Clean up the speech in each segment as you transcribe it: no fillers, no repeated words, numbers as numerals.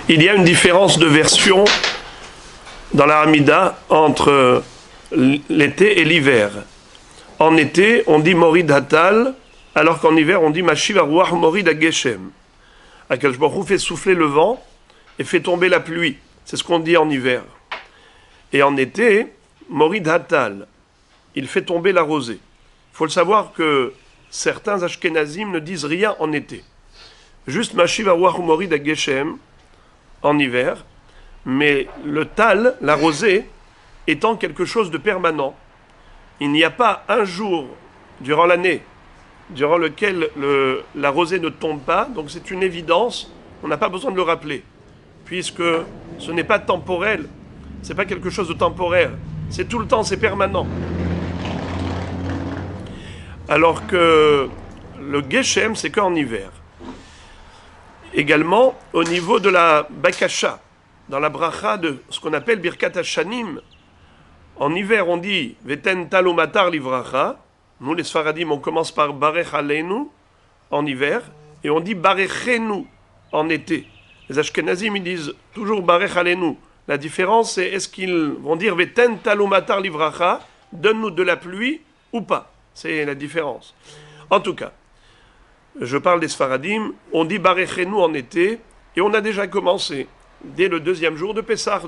Il y a une différence de version dans la Hamida entre l'été et l'hiver. En été, on dit Morid Hatal, alors qu'en hiver, on dit Mashiv Aruach Morid Hageshem. Akadosh Baruch Hu fait souffler le vent et fait tomber la pluie. C'est ce qu'on dit en hiver. Et en été, Morid Hatal, il fait tomber la rosée. Il faut le savoir que certains Ashkenazim ne disent rien en été. Juste Mashiv Aruach Morid Hageshem en hiver, mais le tal, la rosée, étant quelque chose de permanent. Il n'y a pas un jour durant l'année durant lequel la rosée ne tombe pas, donc c'est une évidence, on n'a pas besoin de le rappeler, puisque ce n'est pas temporel, c'est pas quelque chose de temporaire, c'est tout le temps, c'est permanent. Alors que le Geshem, c'est qu'en hiver. Également, au niveau de la Bakasha, dans la bracha de ce qu'on appelle Birkat Hashanim, en hiver, on dit Veten talo matar livracha. Nous, les Sfaradim, on commence par Barech Aleinu en hiver, et on dit Barechenu en été. Les Ashkenazim, ils disent toujours Barech Aleinu. La différence, c'est est-ce qu'ils vont dire Veten talo matar livracha, donne-nous de la pluie ou pas. C'est la différence. En tout cas, je parle des Sfaradim, on dit Barechenu en été, et on a déjà commencé, dès le deuxième jour de Pessah,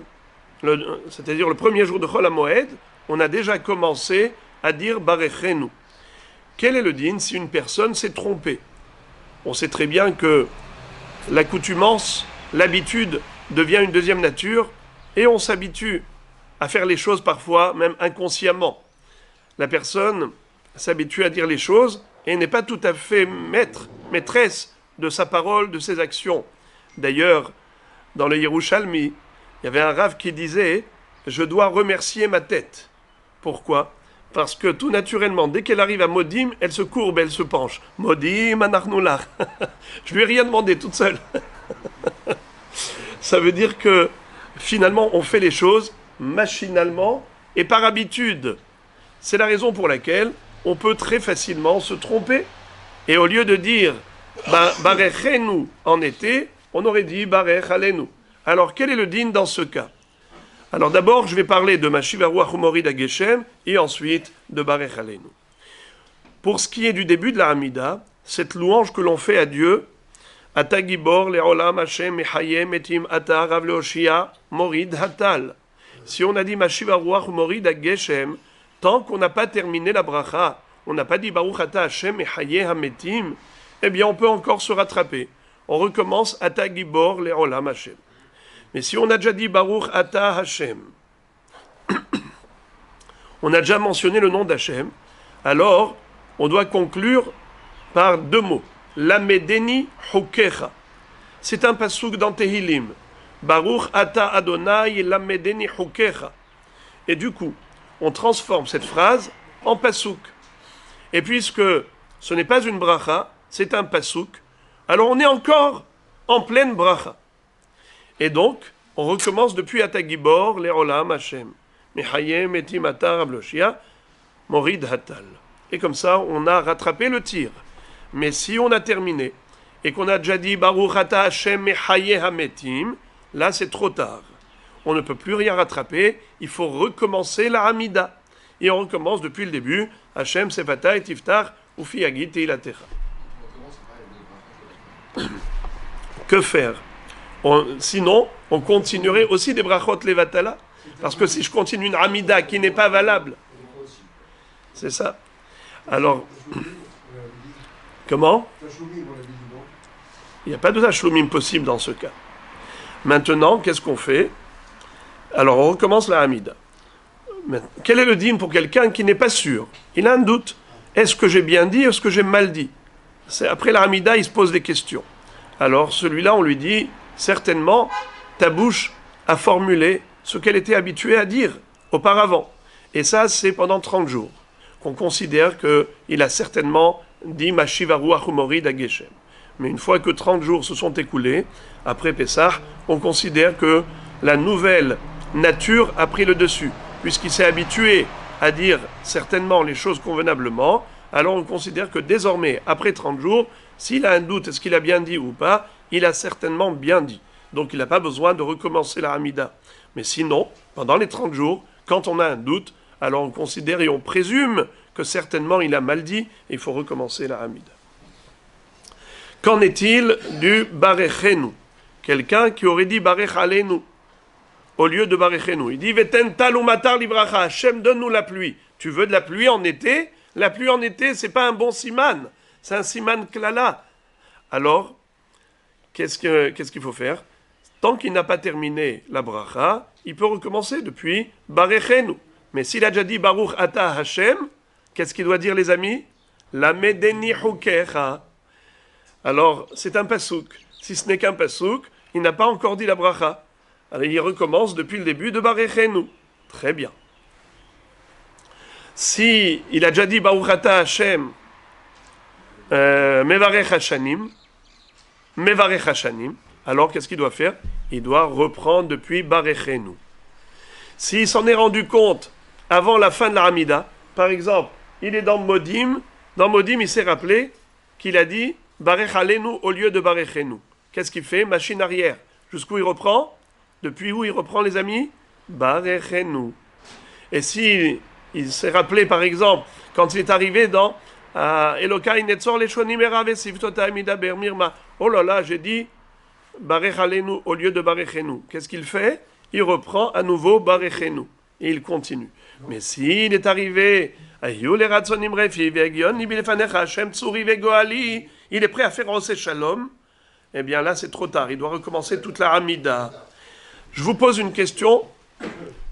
c'est-à-dire le premier jour de Chol HaMoed, on a déjà commencé à dire Barechenu. Quel est le din si une personne s'est trompée? On sait très bien que l'accoutumance, l'habitude devient une deuxième nature, et on s'habitue à faire les choses parfois même inconsciemment. La personne s'habitue à dire les choses et n'est pas tout à fait maîtresse de sa parole, de ses actions. D'ailleurs, dans le Yerushalmi, il y avait un Rav qui disait « Je dois remercier ma tête ». Pourquoi? Parce que tout naturellement, dès qu'elle arrive à Modim, elle se courbe, elle se penche. « Modim anarnoular ». Je lui ai rien demandé toute seule. Ça veut dire que finalement, on fait les choses machinalement et par habitude. C'est la raison pour laquelle on peut très facilement se tromper. Et au lieu de dire « Barechenu » en été, on aurait dit « Barech Alenu ». Alors, quel est le din dans ce cas? Alors d'abord, je vais parler de Mashiv Aruach Morid Hageshem et ensuite de Barech Alenu. Pour ce qui est du début de la Hamida, cette louange que l'on fait à Dieu, Ata Gibor Le'olam Hashem Mechayem Etim Ata Rav Leoshia Morid Hatal. Si on a dit Mashiv Aruach Morid Hageshem, tant qu'on n'a pas terminé la bracha, on n'a pas dit Baruch Ata Hashem Mechayeh Hametim, eh bien on peut encore se rattraper. On recommence Ata Gibor Le'olam Hashem. Mais si on a déjà dit Baruch Ata Hashem, on a déjà mentionné le nom d'Hashem, alors on doit conclure par deux mots. Lamedeni Hukecha. C'est un pasouk dans Tehilim. Baruch Ata Adonai Lamedeni Hukecha. Et du coup, on transforme cette phrase en pasouk. Et puisque ce n'est pas une bracha, c'est un pasouk, alors on est encore en pleine bracha. Et donc, on recommence depuis Atagibor, Le'olam Hashem, Mechayem Etim Ata Rav Leoshia, Morid Hatal. Et comme ça, on a rattrapé le tir. Mais si on a terminé, et qu'on a déjà dit Baruch Ata Hashem Mechayeh Hametim, là c'est trop tard. On ne peut plus rien rattraper, il faut recommencer la Hamida. Et on recommence depuis le début, Hashem Sefata et Tiftar, Ufi Agit Teilatecha. Que faire? Sinon, on continuerait aussi des brachot levatala. Parce que si je continue une Hamida qui n'est pas valable, c'est ça. Alors, comment? Il n'y a pas de tashloumim possible dans ce cas. Maintenant, qu'est-ce qu'on fait? Alors, on recommence la Hamida. Quel est le din pour quelqu'un qui n'est pas sûr? Il a un doute. Est-ce que j'ai bien dit ou est-ce que j'ai mal dit? Après la Hamida, il se pose des questions. Alors, celui-là, on lui dit, certainement, ta bouche a formulé ce qu'elle était habituée à dire auparavant. Et ça, c'est pendant 30 jours qu'on considère qu'il a certainement dit Mashiv Aruach Morid Hageshem. Mais une fois que 30 jours se sont écoulés, après Pessah, on considère que la nouvelle nature a pris le dessus. Puisqu'il s'est habitué à dire certainement les choses convenablement, alors on considère que désormais, après 30 jours, S'il a un doute, est-ce qu'il a bien dit ou pas? Il a certainement bien dit. Donc il n'a pas besoin de recommencer la Hamida. Mais sinon, pendant les 30 jours, quand on a un doute, alors on considère et on présume que certainement il a mal dit et il faut recommencer la Hamida. Qu'en est-il du Barechenu? Quelqu'un qui aurait dit Barech Aleinu au lieu de Barechenu. Il dit Veten Talou Matar Libracha, Hachem, donne-nous la pluie. Tu veux de la pluie en été? La pluie en été, c'est pas un bon siman, c'est un siman klala. Alors, qu'est-ce qu'il faut faire? Tant qu'il n'a pas terminé la bracha, il peut recommencer depuis Barechenu. Mais s'il a déjà dit Baruch Ata Hashem, qu'est-ce qu'il doit dire, les amis? La Medeni Hukecha. Alors, c'est un pasouk. Si ce n'est qu'un pasouk, il n'a pas encore dit la bracha. Alors, il recommence depuis le début de Barechenu. Très bien. Si il a déjà dit Baruch Ata Hashem, Mevarech Hashanim, alors qu'est-ce qu'il doit faire? Il doit reprendre depuis Barechenu. S'il s'en est rendu compte avant la fin de la Hamida, par exemple, il est dans Modim il s'est rappelé qu'il a dit Barech Alenu au lieu de Barechenu. Qu'est-ce qu'il fait? Machine arrière. Jusqu'où il reprend? Depuis où il reprend, les amis? Barechenu. Et si il s'est rappelé, par exemple, quand il est arrivé dans Elokai Netzor Leshonim Erave Sivtota Amida Bermirma. Oh là là, j'ai dit Barech Alenu au lieu de Barechenu. Qu'est-ce qu'il fait? Il reprend à nouveau Barechenu. Et il continue. Mais s'il est arrivé, il est prêt à faire Oseh Shalom, eh bien là c'est trop tard, il doit recommencer toute la Hamida. Je vous pose une question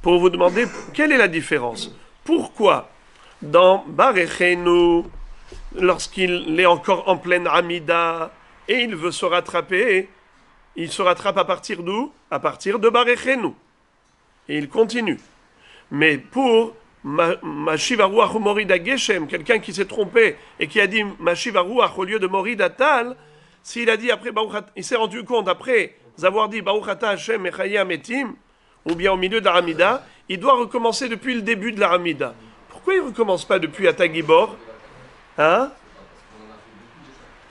pour vous demander quelle est la différence. Pourquoi dans Barechenu, lorsqu'il est encore en pleine Hamida et il veut se rattraper, il se rattrape à partir d'où? À partir de Barechenu. Et il continue. Mais pour Mashiv Aruach ou Morid Geshem, quelqu'un qui s'est trompé et qui a dit Mashiv Aruach au lieu de Morid Atal, s'il a dit après il s'est rendu compte après avoir dit Baruch Ata Hashem Echaya Metim, ou bien au milieu de la Hamida, il doit recommencer depuis le début de la Hamida. Pourquoi il ne recommence pas depuis Atagibor? Hein?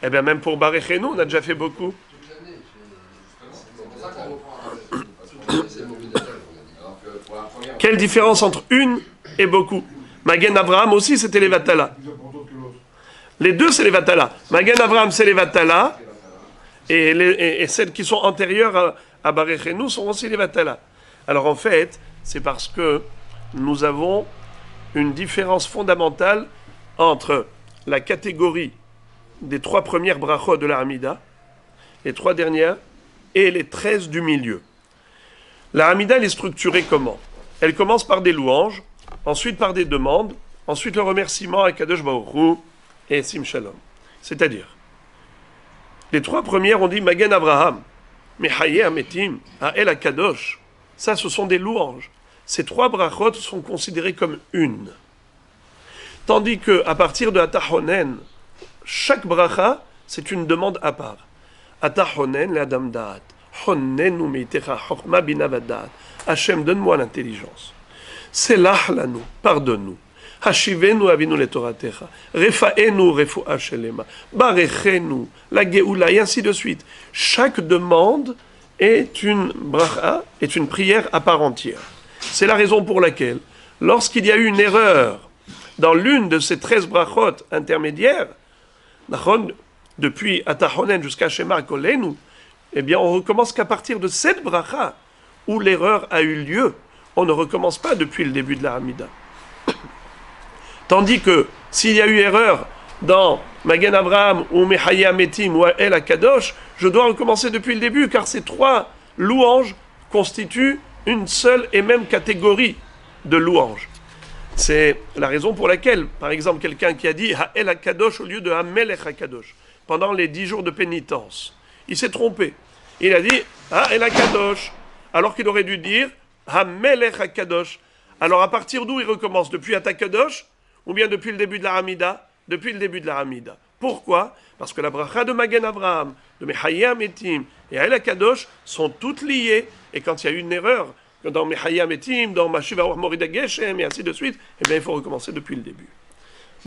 Eh bien même pour Barechenu, on a déjà fait beaucoup. Quelle différence entre une et beaucoup? Magen Avraham aussi, c'était les Vatala. Les deux, c'est les Vatala. Magen Avraham, c'est les Vatala. Et celles qui sont antérieures à Barechenu sont aussi les Vatala. Alors en fait, c'est parce que nous avons une différence fondamentale entre la catégorie des 3 premières brachot de la Hamida, les 3 dernières, et les 13 du milieu. La Hamida, elle est structurée comment? Elle commence par des louanges, ensuite par des demandes, ensuite le remerciement à Kadosh Baruch Hu et Sim Shalom. C'est-à-dire, les 3 premières, on dit Magen Avraham, Mechaye Ametim, Ha'el HaKadosh. Ça, ce sont des louanges. Ces 3 brachot sont considérées comme une. Tandis qu'à partir de Atahonen, chaque bracha, c'est une demande à part. Atahonen, l'Adam Da'at. Honen umeitecha chokma bina vadat. Hachem, donne-moi l'intelligence. Selah lanu, pardonne-nous. Hashivenu avinu letoratecha. Refaenu refuah shelema. Barechenu, la geoula, et ainsi de suite. Chaque demande est une bracha, est une prière à part entière. C'est la raison pour laquelle, lorsqu'il y a eu une erreur dans l'une de ces 13 brachot intermédiaires, depuis Atahonen jusqu'à Shema Kolenu, eh bien on recommence qu'à partir de cette bracha où l'erreur a eu lieu. On ne recommence pas depuis le début de la Hamida. Tandis que s'il y a eu erreur dans Magen Avraham ou Mechaya Metim ou El HaKadosh, je dois recommencer depuis le début, car ces 3 louanges constituent une seule et même catégorie de louanges. C'est la raison pour laquelle, par exemple, quelqu'un qui a dit El HaKadosh au lieu de Hamelech HaKadosh, pendant les 10 jours de pénitence, il s'est trompé. Il a dit El HaKadosh, alors qu'il aurait dû dire Hamelech HaKadosh. Alors à partir d'où il recommence? Depuis Atakadosh ou bien depuis le début de la Hamida? Depuis le début de la Hamida. Pourquoi? Parce que la bracha de Magen Avraham, de Mechaya Metim et El HaKadosh sont toutes liées. Et quand il y a eu une erreur, dans Mechaya Metim, dans Mashiv Aruach Morid Geshem et ainsi de suite, eh bien il faut recommencer depuis le début.